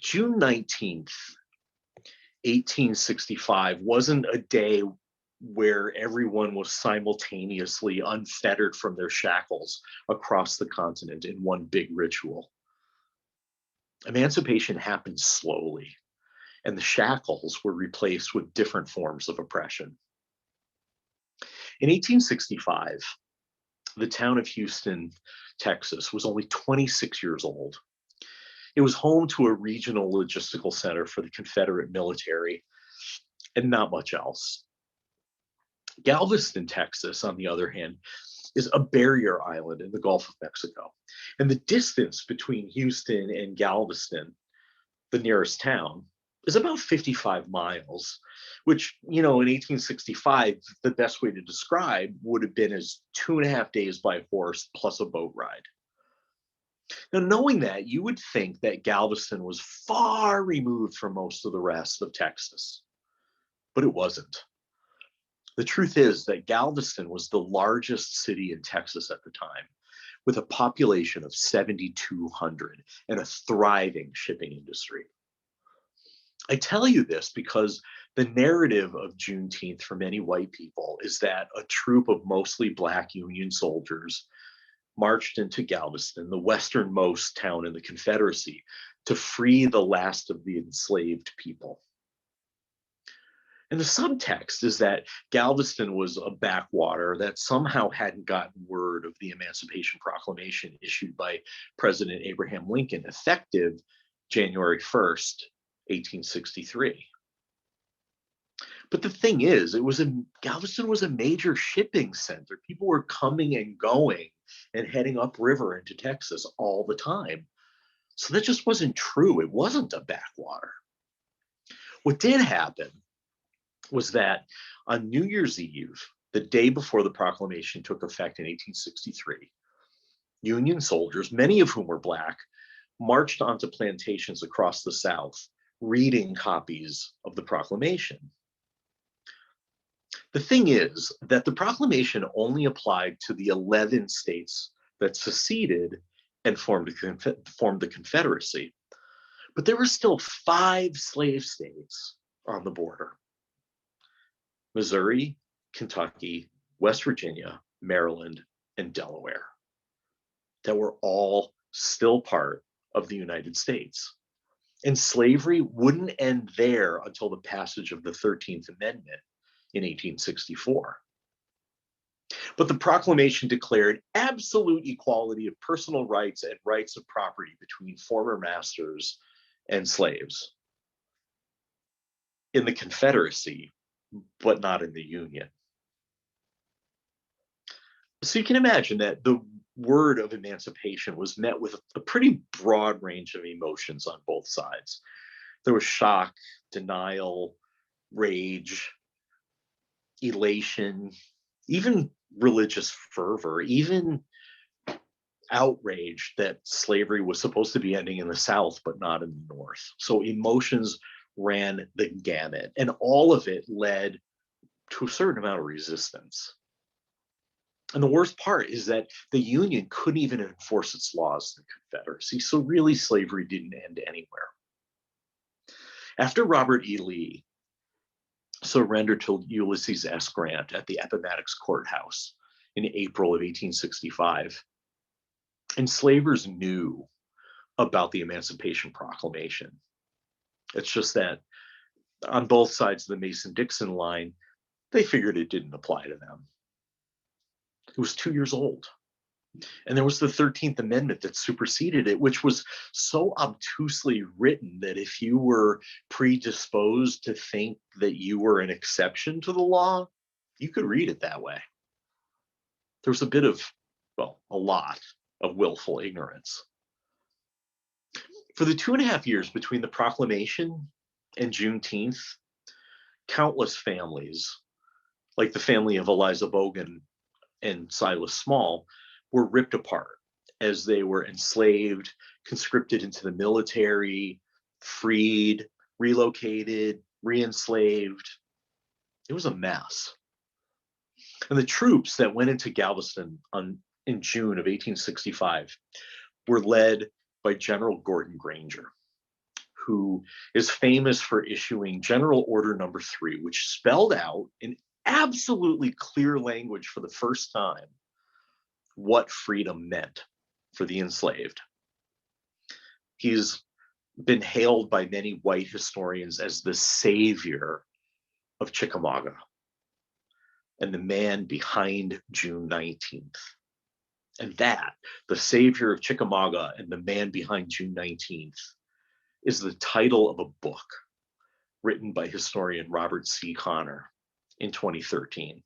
June 19th, 1865 wasn't a day where everyone was simultaneously unfettered from their shackles across the continent in one big ritual. Emancipation happened slowly, and the shackles were replaced with different forms of oppression. In 1865, the town of Houston, Texas, was only 26 years old. It was home to a regional logistical center for the Confederate military and not much else. Galveston, Texas, on the other hand, is a barrier island in the Gulf of Mexico. And the distance between Houston and Galveston, the nearest town, is about 55 miles, which, in 1865, the best way to describe would have been as 2.5 days by horse plus a boat ride. Now, knowing that, you would think that Galveston was far removed from most of the rest of Texas, but it wasn't. The truth is that Galveston was the largest city in Texas at the time, with a population of 7,200 and a thriving shipping industry. I tell you this because the narrative of Juneteenth for many white people is that a troop of mostly Black Union soldiers marched into Galveston, the westernmost town in the Confederacy, to free the last of the enslaved people. And the subtext is that Galveston was a backwater that somehow hadn't gotten word of the Emancipation Proclamation issued by President Abraham Lincoln, effective January 1st, 1863. But the thing is, Galveston was a major shipping center. People were coming and going and heading upriver into Texas all the time. So that just wasn't true. It wasn't a backwater. What did happen was that on New Year's Eve, the day before the proclamation took effect in 1863, Union soldiers, many of whom were Black, marched onto plantations across the South, reading copies of the proclamation. The thing is that the proclamation only applied to the 11 states that seceded and formed the Confederacy. But there were still 5 slave states on the border: Missouri, Kentucky, West Virginia, Maryland, and Delaware, that were all still part of the United States. And slavery wouldn't end there until the passage of the 13th Amendment in 1864. But the proclamation declared absolute equality of personal rights and rights of property between former masters and slaves in the Confederacy, but not in the Union. So you can imagine that the word of emancipation was met with a pretty broad range of emotions on both sides. There was shock, denial, rage, elation, even religious fervor, even outrage that slavery was supposed to be ending in the South, but not in the North. So emotions ran the gamut, and all of it led to a certain amount of resistance. And the worst part is that the Union couldn't even enforce its laws in the Confederacy, so really slavery didn't end anywhere. After Robert E. Lee surrendered to Ulysses S. Grant at the Appomattox Courthouse in April of 1865, enslavers knew about the Emancipation Proclamation. It's just that on both sides of the Mason-Dixon line, they figured it didn't apply to them. It was 2 years old. And there was the 13th Amendment that superseded it, which was so obtusely written that if you were predisposed to think that you were an exception to the law, you could read it that way. There was a lot of willful ignorance. For the 2.5 years between the proclamation and Juneteenth, countless families, like the family of Eliza Bogan and Silas Small, were ripped apart as they were enslaved, conscripted into the military, freed, relocated, re-enslaved. It was a mess. And the troops that went into Galveston in June of 1865 were led by General Gordon Granger, who is famous for issuing General Order Number 3, which spelled out in absolutely clear language for the first time what freedom meant for the enslaved. He's been hailed by many white historians as the savior of Chickamauga and the man behind June 19th. And that, the savior of Chickamauga and the man behind June 19th, is the title of a book written by historian Robert C. Connor in 2013.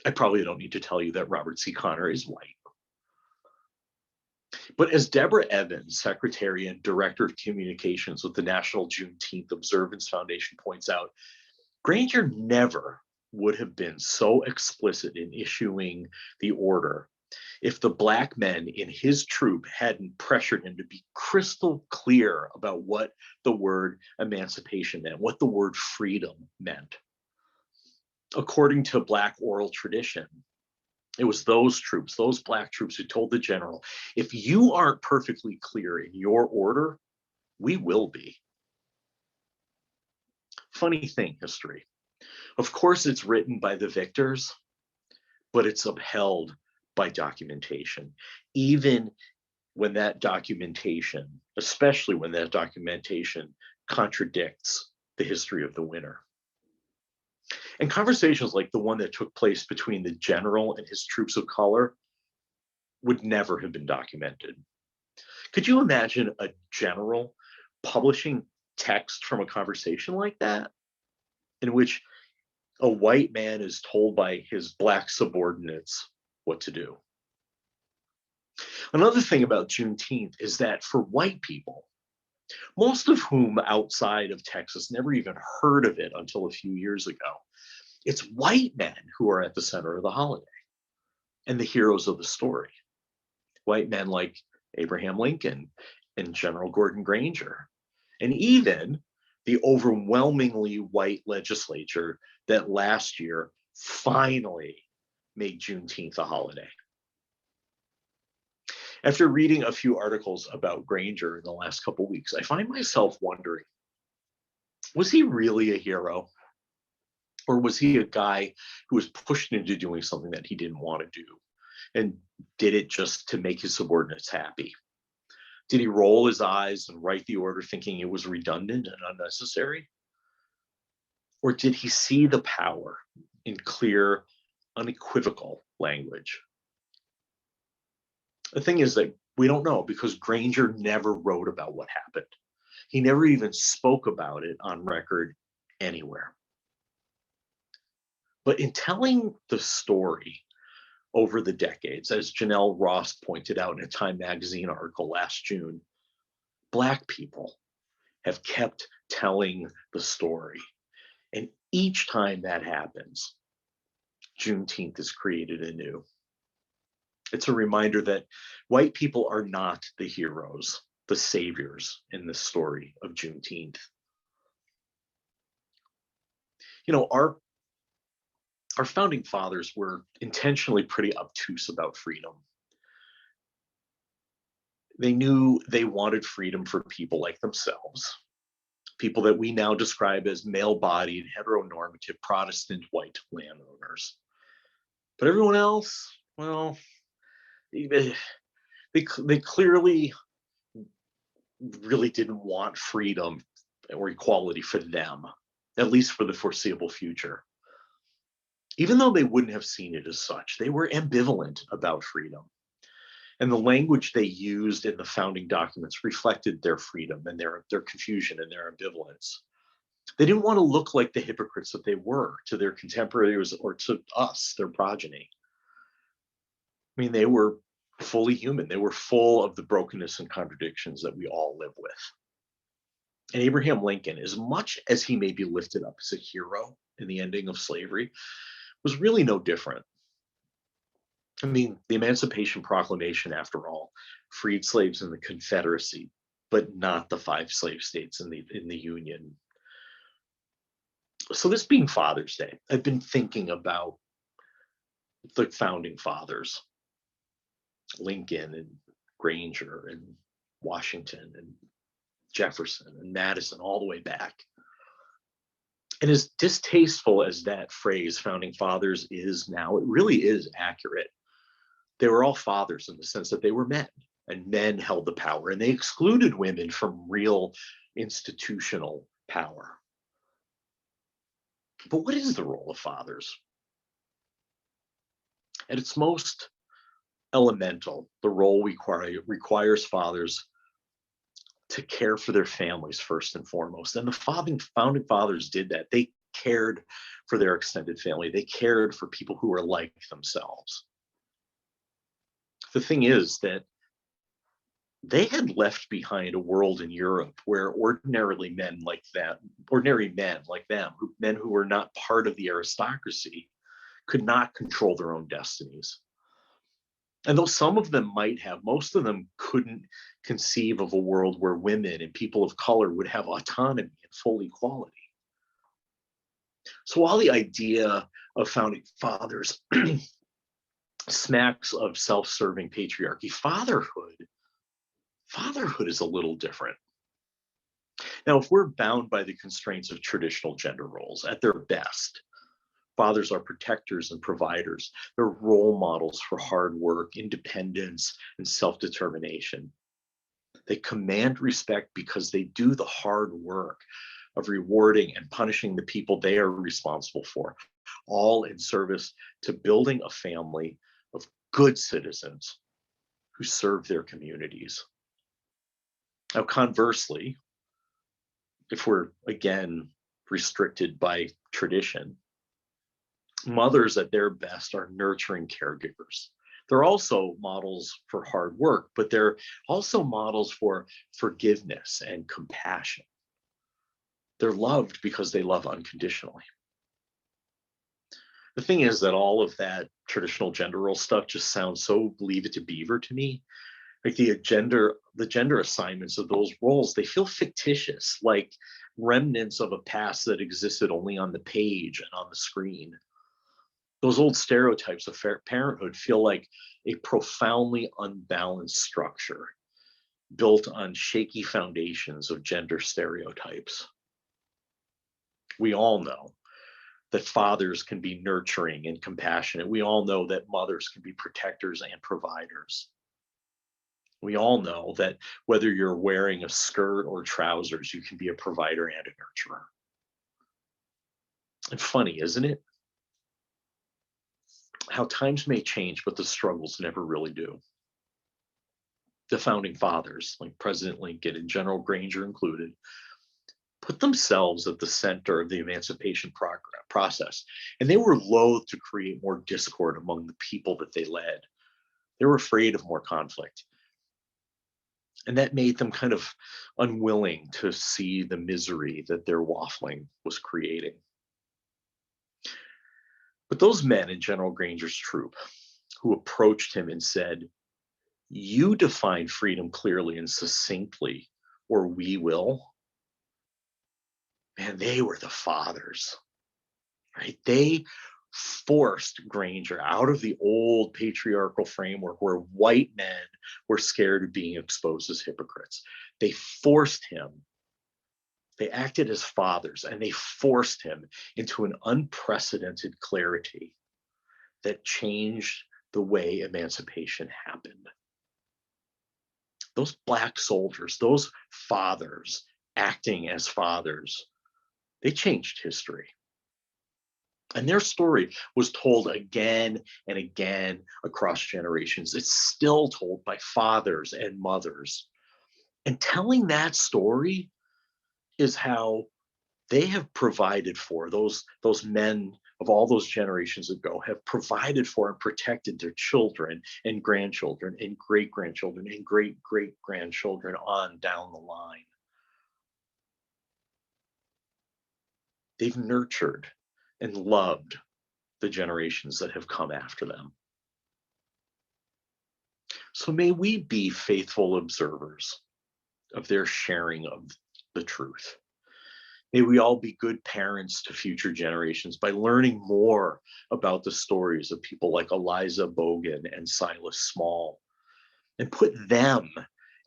I probably don't need to tell you that Robert C. Connor is white. But as Deborah Evans, Secretary and Director of Communications with the National Juneteenth Observance Foundation, points out, Granger never would have been so explicit in issuing the order if the Black men in his troop hadn't pressured him to be crystal clear about what the word emancipation meant, what the word freedom meant. According to Black oral tradition, it was those troops, those Black troops, who told the general, if you aren't perfectly clear in your order, we will be. Funny thing, history. Of course, it's written by the victors, but it's upheld by documentation, even when that documentation, especially when that documentation contradicts the history of the winner. And conversations like the one that took place between the general and his troops of color would never have been documented. Could you imagine a general publishing text from a conversation like that, in which a white man is told by his Black subordinates what to do? Another thing about Juneteenth is that for white people, most of whom outside of Texas never even heard of it until a few years ago, it's white men who are at the center of the holiday and the heroes of the story. White men like Abraham Lincoln and General Gordon Granger, and even the overwhelmingly white legislature that last year finally made Juneteenth a holiday. After reading a few articles about Granger in the last couple of weeks, I find myself wondering, was he really a hero? Or was he a guy who was pushed into doing something that he didn't want to do and did it just to make his subordinates happy? Did he roll his eyes and write the order thinking it was redundant and unnecessary? Or did he see the power in clear, unequivocal language? The thing is that we don't know, because Granger never wrote about what happened. He never even spoke about it on record anywhere. But in telling the story over the decades, as Janelle Ross pointed out in a Time magazine article last June, Black people have kept telling the story. And each time that happens, Juneteenth is created anew. It's a reminder that white people are not the heroes, the saviors in this story of Juneteenth. You know, our founding fathers were intentionally pretty obtuse about freedom. They knew they wanted freedom for people like themselves, people that we now describe as male-bodied, heteronormative, Protestant white landowners. But everyone else, well, they clearly really didn't want freedom or equality for them, at least for the foreseeable future. Even though they wouldn't have seen it as such, they were ambivalent about freedom. And the language they used in the founding documents reflected their freedom and their confusion and their ambivalence. They didn't want to look like the hypocrites that they were to their contemporaries or to us, their progeny. I mean, they were fully human. They were full of the brokenness and contradictions that we all live with. And Abraham Lincoln, as much as he may be lifted up as a hero in the ending of slavery, was really no different. I mean, the Emancipation Proclamation, after all, freed slaves in the Confederacy, but not the 5 slave states in the Union. So this being Father's Day, I've been thinking about the founding fathers, Lincoln and Granger and Washington and Jefferson and Madison, all the way back. And as distasteful as that phrase, founding fathers, is now, it really is accurate. They were all fathers in the sense that they were men, and men held the power, and they excluded women from real institutional power. But what is the role of fathers? At its most elemental, the role requires fathers to care for their families first and foremost. And the founding fathers did that. They cared for their extended family. They cared for people who were like themselves. The thing is that they had left behind a world in Europe where ordinary men like them, men who were not part of the aristocracy, could not control their own destinies. And though some of them might have, most of them couldn't conceive of a world where women and people of color would have autonomy and full equality. So while the idea of founding fathers smacks of self-serving patriarchy, fatherhood is a little different. Now, if we're bound by the constraints of traditional gender roles, at their best, fathers are protectors and providers. They're role models for hard work, independence, and self-determination. They command respect because they do the hard work of rewarding and punishing the people they are responsible for, all in service to building a family of good citizens who serve their communities. Now, conversely, if we're again restricted by tradition, mothers at their best are nurturing caregivers. They're also models for hard work, but they're also models for forgiveness and compassion. They're loved because they love unconditionally. The thing is that all of that traditional gender role stuff just sounds so Leave It to Beaver to me. Like the gender assignments of those roles, they feel fictitious, like remnants of a past that existed only on the page and on the screen. Those old stereotypes of parenthood feel like a profoundly unbalanced structure built on shaky foundations of gender stereotypes. We all know that fathers can be nurturing and compassionate. We all know that mothers can be protectors and providers. We all know that whether you're wearing a skirt or trousers, you can be a provider and a nurturer. And funny, isn't it? How times may change, but the struggles never really do. The founding fathers, like President Lincoln and General Granger included, put themselves at the center of the emancipation process, and they were loath to create more discord among the people that they led. They were afraid of more conflict. And that made them kind of unwilling to see the misery that their waffling was creating. But those men in General Granger's troop who approached him and said, "You define freedom clearly and succinctly, or we will," man, they were the fathers, right? They forced Granger out of the old patriarchal framework where white men were scared of being exposed as hypocrites. They forced him. They acted as fathers, and they forced him into an unprecedented clarity that changed the way emancipation happened. Those Black soldiers, those fathers acting as fathers, they changed history. And their story was told again and again across generations. It's still told by fathers and mothers. And telling that story is how they have provided for those men of all those generations ago, have provided for and protected their children and grandchildren and great-grandchildren and great-great-grandchildren on down the line. They've nurtured and loved the generations that have come after them. So may we be faithful observers of their sharing of the truth. May we all be good parents to future generations by learning more about the stories of people like Eliza Bogan and Silas Small, and put them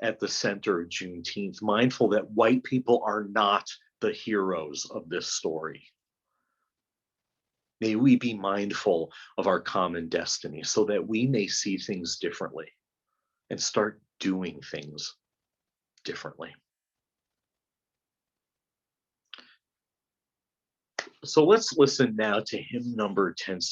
at the center of Juneteenth, mindful that white people are not the heroes of this story. May we be mindful of our common destiny so that we may see things differently and start doing things differently. So let's listen now to hymn number 1016.